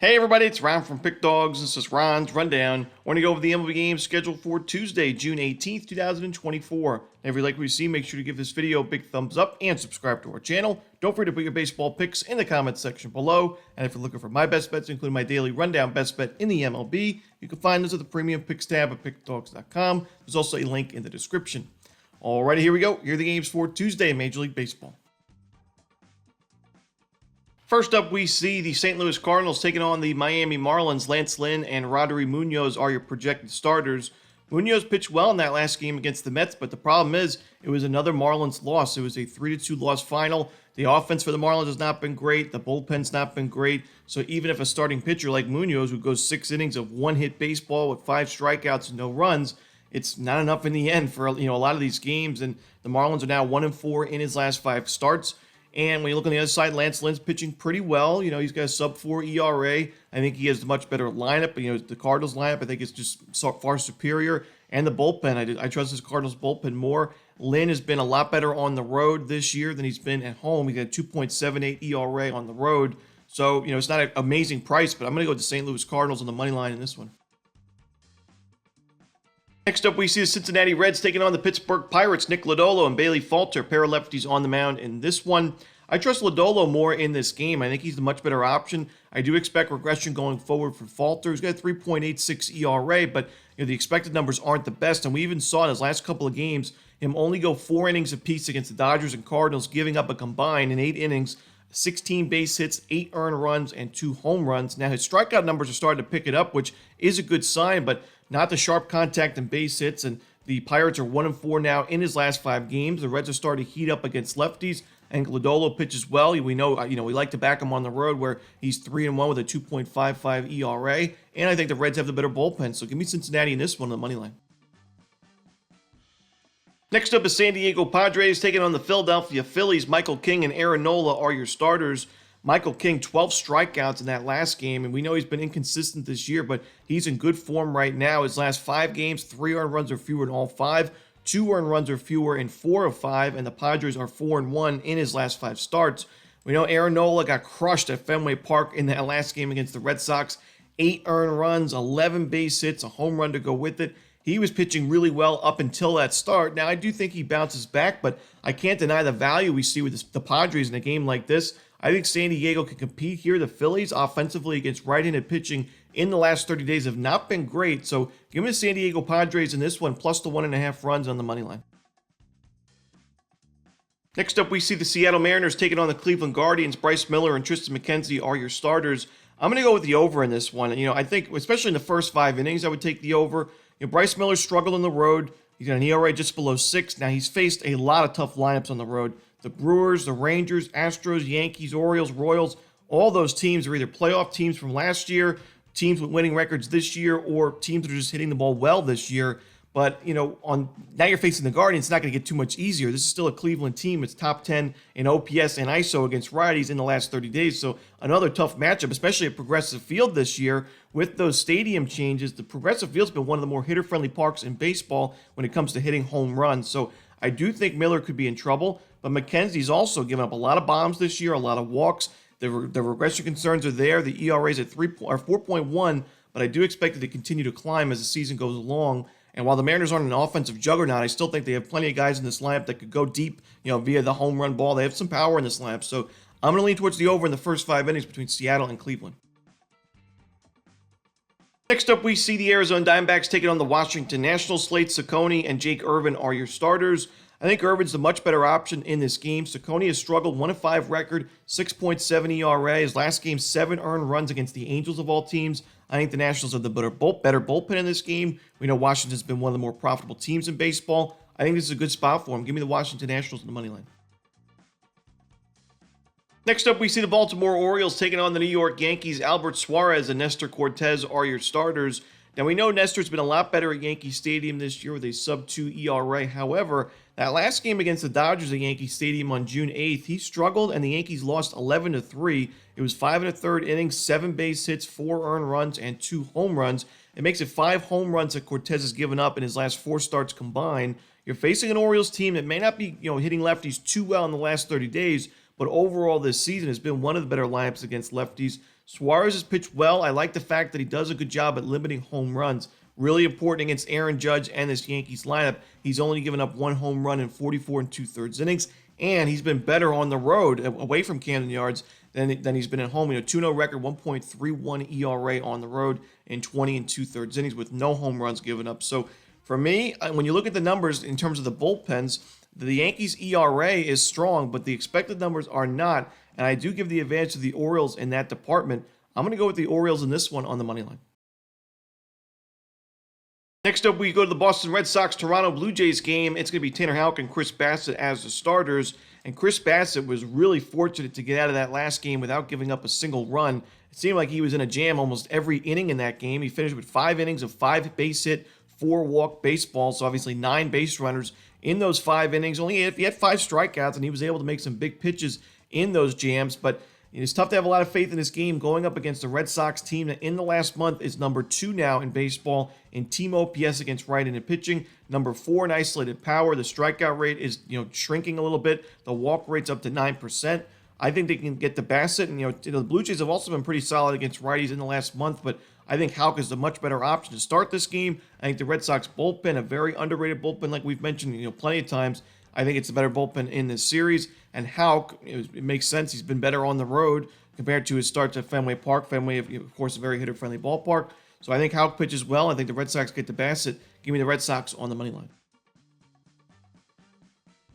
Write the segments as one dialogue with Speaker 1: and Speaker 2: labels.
Speaker 1: Hey everybody, it's Ron from Pick Dawgz. This is Ron's Rundown. I want to go over the MLB games scheduled for Tuesday, June 18th, 2024. If you like what you see, make sure to give this video a big thumbs up and subscribe to our channel. Don't forget to put your baseball picks in the comments section below. And if you're looking for my best bets, including my daily rundown best bet in the MLB, you can find those at the premium picks tab at pickdawgz.com. There's also a link in the description. Alrighty, here we go. Here are the games for Tuesday in Major League Baseball. First up, we see the St. Louis Cardinals taking on the Miami Marlins. Lance Lynn and Roddery Munoz are your projected starters. Munoz pitched well in that last game against the Mets, but the problem is it was another Marlins loss. It was a 3-2 loss final. The offense for the Marlins has not been great. The bullpen's not been great. So even if a starting pitcher like Munoz, who goes 6 innings of one-hit baseball with 5 strikeouts and no runs, it's not enough in the end for a lot of these games. And the Marlins are now 1-4 in his last 5 starts. And when you look on the other side, Lance Lynn's pitching pretty well. He's got a sub-4 ERA. I think he has a much better lineup. The Cardinals lineup, I think, is just far superior. And the bullpen, I trust this Cardinals bullpen more. Lynn has been a lot better on the road this year than he's been at home. He got a 2.78 ERA on the road. So, it's not an amazing price, but I'm going to go with the St. Louis Cardinals on the money line in this one. Next up, we see the Cincinnati Reds taking on the Pittsburgh Pirates. Nick Lodolo and Bailey Falter, pair of lefties on the mound in this one. I trust Lodolo more in this game. I think he's the much better option. I do expect regression going forward for Falter. He's got a 3.86 ERA, but the expected numbers aren't the best. And we even saw in his last couple of games him only go 4 innings apiece against the Dodgers and Cardinals, giving up a combined in 8 innings, 16 base hits, 8 earned runs, and 2 home runs. Now, his strikeout numbers are starting to pick it up, which is a good sign, but not the sharp contact and base hits. And the Pirates are 1-4 now in his last 5 games. The Reds are starting to heat up against lefties. I think Lodolo pitches well. We know, we like to back him on the road where he's 3-1 with a 2.55 ERA. And I think the Reds have the better bullpen. So give me Cincinnati in this one on the money line. Next up is San Diego Padres taking on the Philadelphia Phillies. Michael King and Aaron Nola are your starters. Michael King, 12 strikeouts in that last game, and we know he's been inconsistent this year, but he's in good form right now. His last 5 games, 3 earned runs or fewer in all 5, 2 earned runs or fewer in 4 of 5, and the Padres are 4-1 in his last 5 starts. We know Aaron Nola got crushed at Fenway Park in that last game against the Red Sox. 8 earned runs, 11 base hits, a home run to go with it. He was pitching really well up until that start. Now, I do think he bounces back, but I can't deny the value we see with the Padres in a game like this. I think San Diego can compete here. The Phillies offensively against right-handed pitching in the last 30 days have not been great. So give me the San Diego Padres in this one, plus the 1.5 runs on the money line. Next up, we see the Seattle Mariners taking on the Cleveland Guardians. Bryce Miller and Tristan McKenzie are your starters. I'm going to go with the over in this one. I think, especially in the first 5 innings, I would take the over. Bryce Miller struggled on the road. He's got an ERA just below 6. Now, he's faced a lot of tough lineups on the road. The Brewers, the Rangers, Astros, Yankees, Orioles, Royals, all those teams are either playoff teams from last year, teams with winning records this year, or teams that are just hitting the ball well this year. But, now you're facing the Guardians, it's not going to get too much easier. This is still a Cleveland team. It's top 10 in OPS and ISO against righties in the last 30 days. So another tough matchup, especially at Progressive Field this year. With those stadium changes, the Progressive Field's been one of the more hitter-friendly parks in baseball when it comes to hitting home runs. So I do think Miller could be in trouble, but McKenzie's also given up a lot of bombs this year, a lot of walks. The regression concerns are there. The ERA is at 4.1, but I do expect it to continue to climb as the season goes along. And while the Mariners aren't an offensive juggernaut, I still think they have plenty of guys in this lineup that could go deep, via the home run ball. They have some power in this lineup. So I'm going to lean towards the over in the first 5 innings between Seattle and Cleveland. Next up, we see the Arizona Diamondbacks taking on the Washington Nationals. Slade Cecconi and Jake Irvin are your starters. I think Irvin's the much better option in this game. Cecconi has struggled, 1-5 record, 6.7 ERA. His last game, 7 earned runs against the Angels of all teams. I think the Nationals have the better bullpen in this game. We know Washington's been one of the more profitable teams in baseball. I think this is a good spot for him. Give me the Washington Nationals on the money line. Next up, we see the Baltimore Orioles taking on the New York Yankees. Albert Suarez and Nestor Cortez are your starters. Now, we know Nestor's been a lot better at Yankee Stadium this year with a sub-2 ERA. However, that last game against the Dodgers at Yankee Stadium on June 8th, he struggled, and the Yankees lost 11-3. It was 5 1/3 innings, 7 base hits, 4 earned runs, and 2 home runs. It makes it 5 home runs that Cortez has given up in his last 4 starts combined. You're facing an Orioles team that may not be, hitting lefties too well in the last 30 days, but overall this season has been one of the better lineups against lefties. Suarez has pitched well. I like the fact that he does a good job at limiting home runs. Really important against Aaron Judge and this Yankees lineup. He's only given up 1 home run in 44 2/3 innings, and he's been better on the road away from Camden Yards than he's been at home. 2-0 record, 1.31 ERA on the road in 20 2/3 innings with no home runs given up. So for me, when you look at the numbers in terms of the bullpens, the Yankees' ERA is strong, but the expected numbers are not, and I do give the advantage to the Orioles in that department. I'm going to go with the Orioles in this one on the money line. Next up, we go to the Boston Red Sox-Toronto Blue Jays game. It's going to be Tanner Houck and Chris Bassett as the starters. And Chris Bassett was really fortunate to get out of that last game without giving up a single run. It seemed like he was in a jam almost every inning in that game. He finished with 5 innings of 5 base hit, 4 walk baseballs, so obviously 9 base runners in those 5 innings. He had 5 strikeouts, and he was able to make some big pitches in those jams, but it's tough to have a lot of faith in this game going up against the Red Sox team that in the last month is number 2 now in baseball in team OPS against right-handed pitching, number 4 in isolated power. The strikeout rate is shrinking a little bit. The walk rate's up to 9%. I think they can get to Bassett, and the Blue Jays have also been pretty solid against righties in the last month, but I think Houck is the much better option to start this game. I think the Red Sox bullpen, a very underrated bullpen, like we've mentioned plenty of times. I think it's a better bullpen in this series. And Houck, it makes sense. He's been better on the road compared to his starts at Fenway Park. Fenway, of course, a very hitter-friendly ballpark. So I think Houck pitches well. I think the Red Sox get to Bassett. Give me the Red Sox on the money line.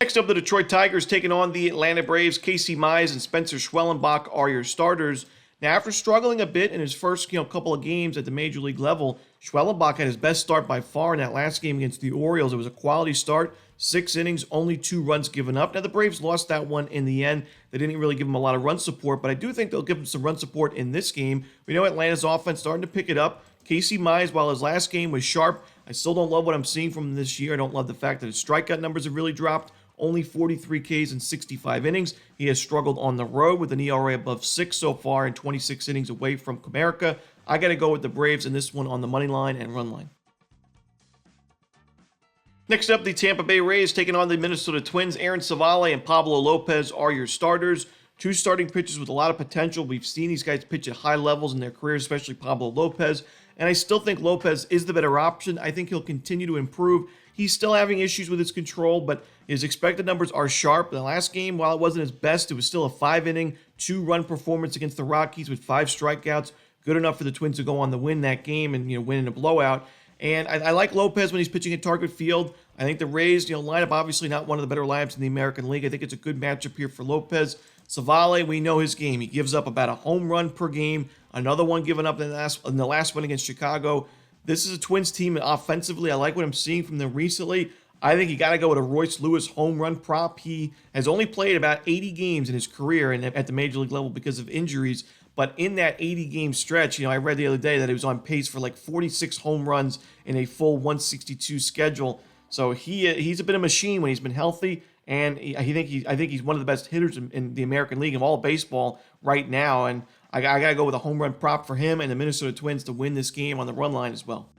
Speaker 1: Next up, the Detroit Tigers taking on the Atlanta Braves. Casey Mize and Spencer Schwellenbach are your starters. Now, after struggling a bit in his first couple of games at the major league level, Schwellenbach had his best start by far in that last game against the Orioles. It was a quality start, 6 innings, only 2 runs given up. Now, the Braves lost that one in the end. They didn't really give him a lot of run support, but I do think they'll give him some run support in this game. We know Atlanta's offense starting to pick it up. Casey Mize, while his last game was sharp, I still don't love what I'm seeing from him this year. I don't love the fact that his strikeout numbers have really dropped. Only 43 Ks in 65 innings. He has struggled on the road with an ERA above 6 so far in 26 innings away from Comerica. I got to go with the Braves in this one on the money line and run line. Next up, the Tampa Bay Rays taking on the Minnesota Twins. Aaron Savale and Pablo Lopez are your starters. 2 starting pitchers with a lot of potential. We've seen these guys pitch at high levels in their careers, especially Pablo Lopez. And I still think Lopez is the better option. I think he'll continue to improve. He's still having issues with his control, but his expected numbers are sharp. The last game, while it wasn't his best, it was still a 5-inning, 2-run performance against the Rockies with 5 strikeouts. Good enough for the Twins to go on to win that game and win in a blowout. And I like Lopez when he's pitching at Target Field. I think the Rays, lineup obviously not one of the better lineups in the American League. I think it's a good matchup here for Lopez. Savale, we know his game. He gives up about a home run per game. Another one given up in the last one against Chicago. This is a Twins team offensively. I like what I'm seeing from them recently. I think you got to go with a Royce Lewis home run prop. He has only played about 80 games in his career and at the major league level because of injuries. But in that 80-game stretch, I read the other day that he was on pace for like 46 home runs in a full 162 schedule. So he's a bit of a machine when he's been healthy, and I think he's one of the best hitters in the American League of all baseball right now. And I got to go with a home run prop for him and the Minnesota Twins to win this game on the run line as well.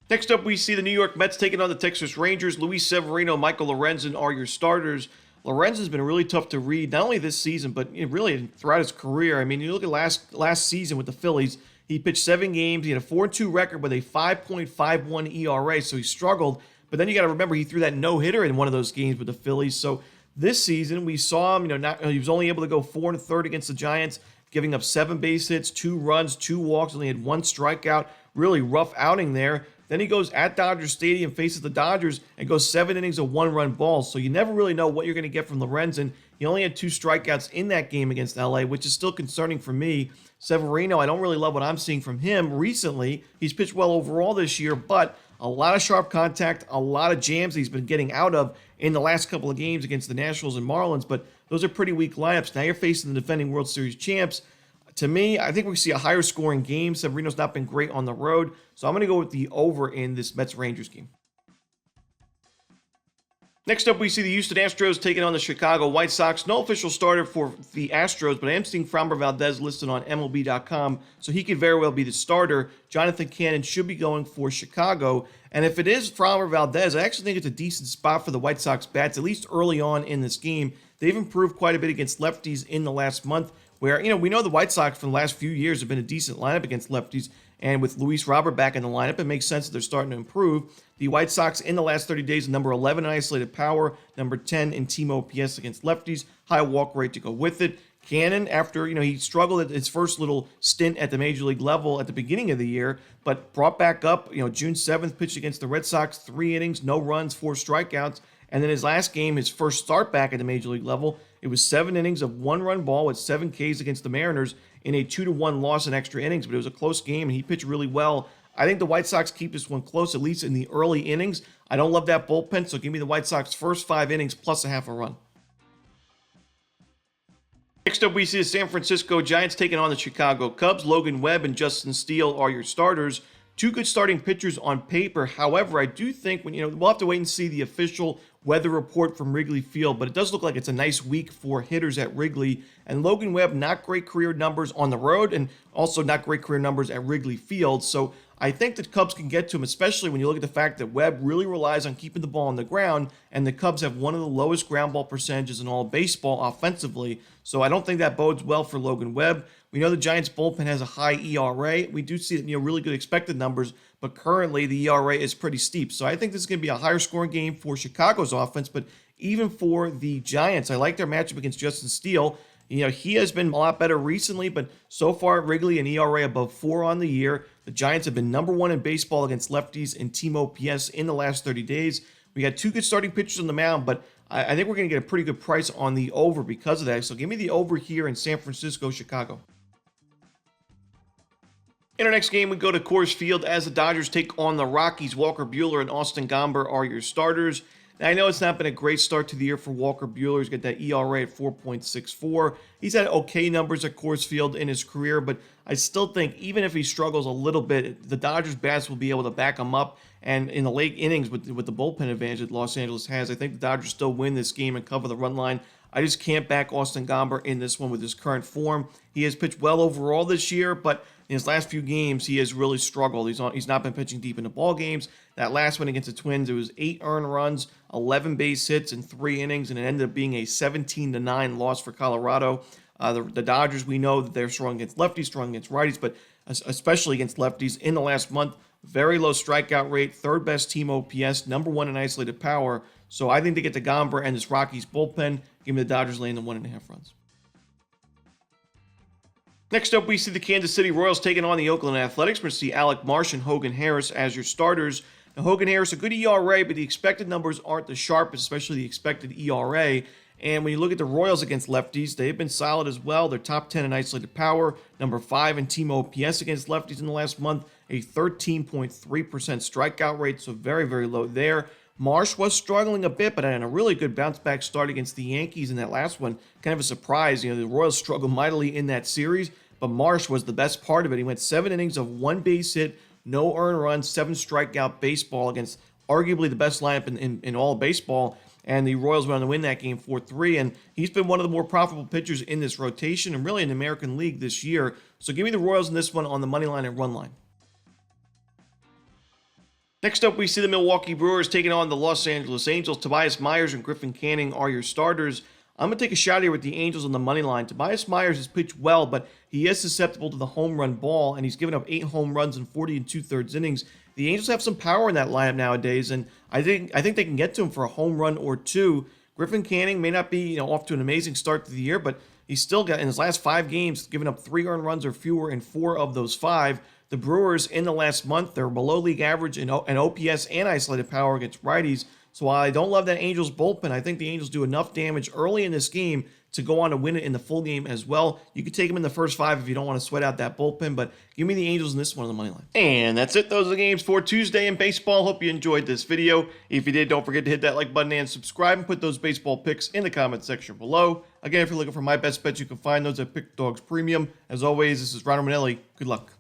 Speaker 1: Next up, we see the New York Mets taking on the Texas Rangers. Luis Severino, Michael Lorenzen are your starters. Lorenzen's been really tough to read, not only this season, but really throughout his career. I mean, you look at last season with the Phillies, he pitched 7 games. He had a 4-2 record with a 5.51 ERA, so he struggled. But then you got to remember he threw that no-hitter in one of those games with the Phillies. So this season we saw him, he was only able to go 4 1/3 against the Giants, giving up 7 base hits, 2 runs, 2 walks, only had 1 strikeout. Really rough outing there. Then he goes at Dodger Stadium, faces the Dodgers, and goes 7 innings of 1-run balls. So you never really know what you're going to get from Lorenzen. He only had 2 strikeouts in that game against LA, which is still concerning for me. Severino, I don't really love what I'm seeing from him recently. He's pitched well overall this year, but a lot of sharp contact, a lot of jams he's been getting out of in the last couple of games against the Nationals and Marlins. But those are pretty weak lineups. Now you're facing the defending World Series champs. To me, I think we see a higher scoring game. Severino's not been great on the road, so I'm going to go with the over in this Mets-Rangers game. Next up, we see the Houston Astros taking on the Chicago White Sox. No official starter for the Astros, but I am seeing Framber Valdez listed on MLB.com, so he could very well be the starter. Jonathan Cannon should be going for Chicago, and if it is Framber Valdez, I actually think it's a decent spot for the White Sox bats, at least early on in this game. They've improved quite a bit against lefties in the last month, where, we know the White Sox for the last few years have been a decent lineup against lefties. And with Luis Robert back in the lineup, it makes sense that they're starting to improve. The White Sox in the last 30 days, number 11 in isolated power, number 10 in team OPS against lefties, high walk rate to go with it. Cannon, after, he struggled at his first little stint at the major league level at the beginning of the year, but brought back up, June 7th, pitched against the Red Sox, 3 innings, no runs, 4 strikeouts. And then his last game, his first start back at the major league level, it was 7 innings of 1-run ball with 7 Ks against the Mariners in a 2-1 loss in extra innings, but it was a close game, and he pitched really well. I think the White Sox keep this one close, at least in the early innings. I don't love that bullpen, so give me the White Sox first 5 innings plus a half a run. Next up, we see the San Francisco Giants taking on the Chicago Cubs. Logan Webb and Justin Steele are your starters. 2 good starting pitchers on paper. However, I do think we'll have to wait and see the official weather report from Wrigley Field, but it does look like it's a nice week for hitters at Wrigley. And Logan Webb, not great career numbers on the road, and also not great career numbers at Wrigley Field. So I think the Cubs can get to him, especially when you look at the fact that Webb really relies on keeping the ball on the ground, and the Cubs have one of the lowest ground ball percentages in all of baseball offensively. So I don't think that bodes well for Logan Webb. We know the Giants bullpen has a high ERA. We do see really good expected numbers, but currently the ERA is pretty steep. So I think this is going to be a higher scoring game for Chicago's offense, but even for the Giants, I like their matchup against Justin Steele. He has been a lot better recently, but so far at Wrigley, an ERA above 4 on the year. The Giants have been number 1 in baseball against lefties in team OPS in the last 30 days. We got 2 good starting pitchers on the mound, but I think we're going to get a pretty good price on the over because of that. So give me the over here in San Francisco, Chicago. In our next game, we go to Coors Field as the Dodgers take on the Rockies. Walker Buehler and Austin Gomber are your starters. Now, I know it's not been a great start to the year for Walker Buehler. He's got that ERA at 4.64. He's had okay numbers at Coors Field in his career, but I still think even if he struggles a little bit, the Dodgers bats will be able to back him up. And in the late innings with the bullpen advantage that Los Angeles has, I think the Dodgers still win this game and cover the run line. I just can't back Austin Gomber in this one with his current form. He has pitched well overall this year, but in his last few games, he has really struggled. He's not been pitching deep into ball games. That last one against the Twins, it was 8 earned runs, 11 base hits in 3 innings, and it ended up being a 17-9 loss for Colorado. The Dodgers, we know that they're strong against lefties, strong against righties, but especially against lefties in the last month. Very low strikeout rate, 3rd best team OPS, number 1 in isolated power. So I think they get to Gomber and this Rockies bullpen. Give me the Dodgers laying the 1.5 runs. Next up, we see the Kansas City Royals taking on the Oakland Athletics. We're going to see Alec Marsh and Hogan Harris as your starters. Now, Hogan Harris, a good ERA, but the expected numbers aren't the sharpest, especially the expected ERA. And when you look at the Royals against lefties, they've been solid as well. They're top 10 in isolated power, number 5 in team OPS against lefties in the last month, a 13.3% strikeout rate, so very, very low there. Marsh was struggling a bit, but had a really good bounce-back start against the Yankees in that last one. Kind of a surprise. The Royals struggled mightily in that series, but Marsh was the best part of it. He went 7 innings of 1 base hit, no earned runs, 7 strikeout baseball against arguably the best lineup in all of baseball, and the Royals went on to win that game 4-3, and he's been one of the more profitable pitchers in this rotation and really in the American League this year. So give me the Royals in this one on the money line and run line. Next up, we see the Milwaukee Brewers taking on the Los Angeles Angels. Tobias Myers and Griffin Canning are your starters. I'm going to take a shot here with the Angels on the money line. Tobias Myers has pitched well, but he is susceptible to the home run ball, and he's given up 8 home runs in 40 2/3 innings. The Angels have some power in that lineup nowadays, and I think they can get to him for a home run or 2. Griffin Canning may not be off to an amazing start to the year, but he's still got, in his last 5 games, given up 3 earned runs or fewer in 4 of those 5. The Brewers, in the last month, they're below league average in OPS and isolated power against righties. So while I don't love that Angels bullpen, I think the Angels do enough damage early in this game to go on to win it in the full game as well. You could take them in the first 5 if you don't want to sweat out that bullpen, but give me the Angels in this one on the money line. And that's it. Those are the games for Tuesday in baseball. Hope you enjoyed this video. If you did, don't forget to hit that like button and subscribe, and put those baseball picks in the comment section below. Again, if you're looking for my best bets, you can find those at Pick Dawgz Premium. As always, this is Romanelli. Good luck.